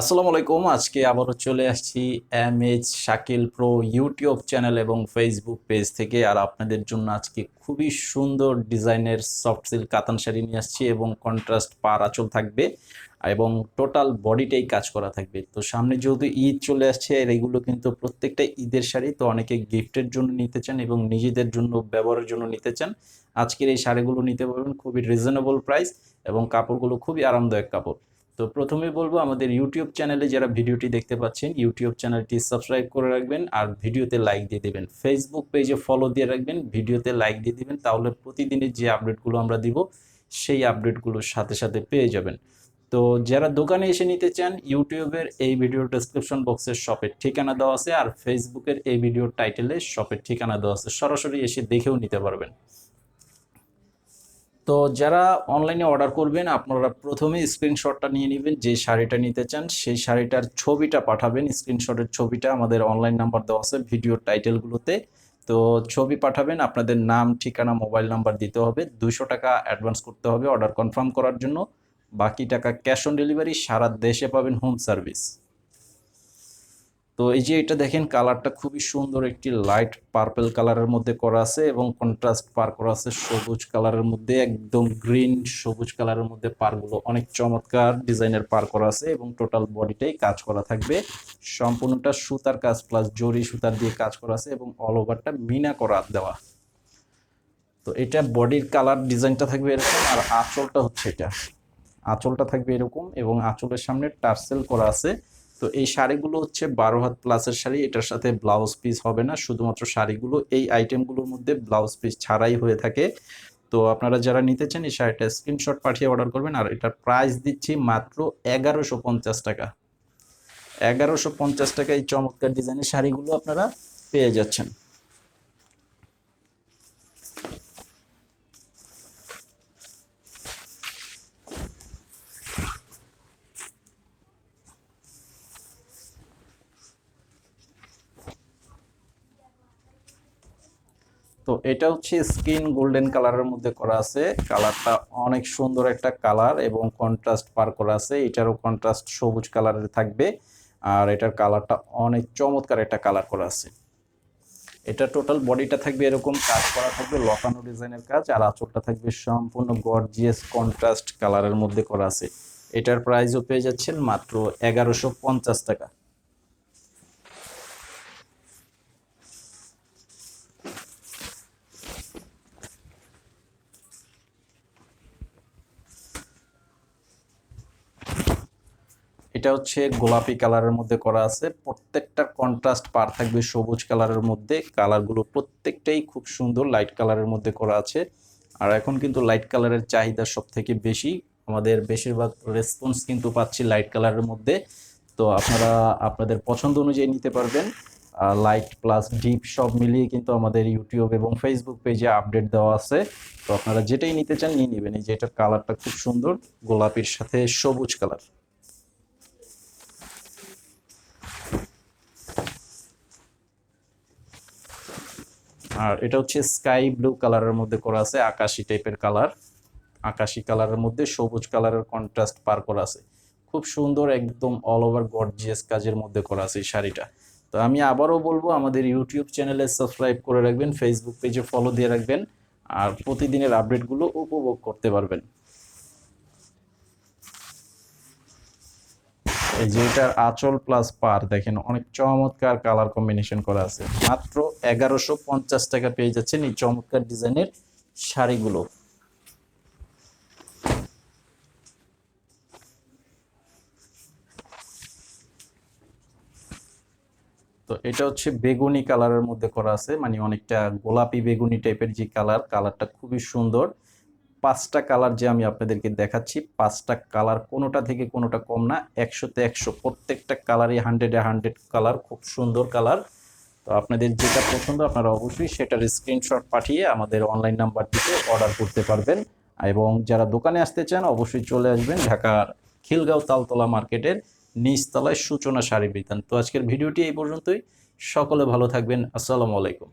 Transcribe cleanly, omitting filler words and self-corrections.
আসসালামু আলাইকুম। আজকে আবারও চলে আসছি MH Shakil pro YouTube channel এবং ফেসবুক পেজ থেকে। আর আপনাদের জন্য আজকে খুবই সুন্দর ডিজাইনের সফট সিল্ক কাতান শাড়ি নিয়ে আসছি এবং কন্ট্রাস্ট পার আঁচল থাকবে এবং টোটাল বডিটাই কাজ করা থাকবে। তো সামনে যেহেতু ঈদ চলে আসছে, আর এগুলো কিন্তু প্রত্যেকটা ঈদের শাড়ি, তো অনেকে গিফটের জন্য নিতে চান এবং নিজেদের জন্য ব্যবহারের জন্য নিতে চান। আজকের এই শাড়িগুলো নিতে পারবেন খুবই রিজনেবল প্রাইস এবং কাপড়গুলো খুবই আরামদায়ক কাপড়। তো প্রথমে বলবো, আমাদের ইউটিউব চ্যানেলে যারা ভিডিওটি দেখতে পাচ্ছেন ইউটিউব চ্যানেলটি সাবস্ক্রাইব করে রাখবেন আর ভিডিওতে লাইক দিয়ে দেবেন। ফেসবুক পেজে ফলো দিয়ে রাখবেন, ভিডিওতে লাইক দিয়ে দিবেন, তাহলে প্রতিদিনের যে আপডেটগুলো আমরা দিব সেই আপডেটগুলোর সাথে সাথে পেয়ে যাবেন। তো যারা দোকানে এসে নিতে চান, ইউটিউবের এই ভিডিওর ডেসক্রিপশন বক্সের শপের ঠিকানা দেওয়া আছে, আর ফেসবুকের এই ভিডিওর টাইটেলে শপের ঠিকানা দেওয়া আছে, সরাসরি এসে দেখেও নিতে পারবেন। তো যারা অনলাইনে অর্ডার করবেন, আপনারা প্রথমে স্ক্রিনশটটা নিয়ে নেবেন, যে শাড়িটা নিতে চান সেই শাড়িটার ছবিটা পাঠাবেন। স্ক্রিনশটের ছবিটা আমাদের অনলাইন নাম্বার দেওয়া আছে ভিডিওর টাইটেলগুলোতে। তো ছবি পাঠাবেন, আপনাদের নাম, ঠিকানা, মোবাইল নাম্বার দিতে হবে। 200 টাকা অ্যাডভান্স করতে হবে অর্ডার কনফার্ম করার জন্য। বাকি টাকা ক্যাশ অন ডেলিভারি, সারা দেশে পাবেন হোম সার্ভিস। তো এই যে এটা দেখেন, কালারটা খুবই সুন্দর, একটি লাইট পার্পল কালারের মধ্যে করা আছে এবং কন্ট্রাস্ট পার করা আছে সবুজ কালারের মধ্যে, একদম গ্রিন সবুজ কালারের মধ্যে পারগুলো অনেক চমৎকার ডিজাইনের পার করা আছে এবং টোটাল বডিটাই কাজ করা থাকবে। সম্পূর্ণটা সুতার কাজ প্লাস জরি সুতার দিয়ে কাজ করা আছে এবং অল ওভারটা মিনা করা দেওয়া। তো এটা বডির কালার ডিজাইনটা থাকবে এরকম, আর আঁচলটা হচ্ছে এটা, আঁচলটা থাকবে এরকম এবং আঁচলের সামনে টার্সেল করা আছে। তো এই শাড়িগুলো হচ্ছে 12 হাত প্লাসের শাড়ি, এটার সাথে ব্লাউজ পিস হবে না, শুধুমাত্র শাড়িগুলো এই আইটেমগুলোর মধ্যে ব্লাউজ পিস ছাড়াই হয়ে থাকে। তো আপনারা যারা নিতে চান এই শাড়িটা স্ক্রিনশট পাঠিয়ে অর্ডার করবেন। আর এটার প্রাইস দিচ্ছি মাত্র 1150 টাকা। 1150 টাকা এই চমৎকার ডিজাইনের শাড়িগুলো আপনারা পেয়ে যাচ্ছেন। তো এটা হচ্ছে স্কিন গোল্ডেন কালারের মধ্যে করা আছে, কালারটা অনেক সুন্দর একটা কালার এবং কন্ট্রাস্ট পার করা আছে। এটারও কন্ট্রাস্ট সবুজ কালারের থাকবে আর এটার কালারটা অনেক চমৎকার একটা কালার করা আছে। এটা টোটাল বডিটা থাকবে এরকম কাজ করা থাকবে, লকানো ডিজাইনের কাজ, আর আঁচলটা থাকবে সম্পূর্ণ গর্জিয়াস কন্ট্রাস্ট কালারের মধ্যে করা আছে। এটার প্রাইসও পেয়ে যাচ্ছেন মাত্র 1150 টাকা। এটা হচ্ছে গোলাপি কালারের মধ্যে করা আছে, প্রত্যেকটা কন্ট্রাস্ট পার থাকবে সবুজ কালারের মধ্যে। কালারগুলো প্রত্যেকটাই খুব সুন্দর, লাইট কালারের মধ্যে করা আছে। আর এখন কিন্তু লাইট কালারের চাহিদা সব থেকে বেশি, আমাদের বেশিরভাগ রেসপন্স কিন্তু পাচ্ছি লাইট কালারের মধ্যে। তো আপনারা আপনাদের পছন্দ অনুযায়ী নিতে পারবেন। লাইট প্লাস ডিপ সব মিলিয়ে কিন্তু আমাদের ইউটিউব এবং ফেসবুক পেজে আপডেট দেওয়া আছে। তো আপনারা যেটাই নিতে চান নিয়ে নেবেন। এই যে এটার কালারটা খুব সুন্দর, গোলাপির সাথে সবুজ কালার। আর এটা হচ্ছে স্কাই ব্লু কালারের মধ্যে করা আছে, আকাশি টাইপের কালার, আকাশি কালারের মধ্যে সবুজ কালারের কন্ট্রাস্ট পার করা আছে। খুব সুন্দর, একদম অল ওভার গর্জিয়াস কাজের মধ্যে করা আছে এই শাড়িটা। তো আমি আবারও বলবো, আমাদের ইউটিউব চ্যানেলে সাবস্ক্রাইব করে রাখবেন, ফেসবুক পেজে ফলো দিয়ে রাখবেন, আর প্রতিদিনের আপডেটগুলো উপভোগ করতে পারবেন। এই যে এটার আঁচল প্লাস পার দেখেন, অনেক চমৎকার কালার কম্বিনেশন করা আছে। মাত্র 1150 টাকা পেয়ে যাচ্ছেন এই চমৎকার ডিজাইনের শাড়িগুলো। তো এটা হচ্ছে বেগুনি কালারের মধ্যে করা আছে, মানে অনেকটা গোলাপি বেগুনি টাইপের যে কালার, কালারটা খুবই সুন্দর। 5টা কালার যে আমি আপনাদেরকে দেখাচ্ছি, 5টা কালার কোনোটা থেকে কোনোটা কম না, 100-তে 100, প্রত্যেকটা কালারই 100-এ 100 কালার, খুব সুন্দর কালার। তো আপনাদের যেটা পছন্দ আপনারা অবশ্যই সেটার স্ক্রিনশট পাঠিয়ে আমাদের অনলাইন নাম্বারটিতে অর্ডার করতে পারবেন। এবং যারা দোকানে আসতে চান অবশ্যই চলে আসবেন ঢাকার খিলগাঁও তালতলা মার্কেটের নিচতলায় সূচনা শাড়ি বিতান। তো আজকের ভিডিওটি এই পর্যন্তই, সকলে ভালো থাকবেন, আসসালামু আলাইকুম।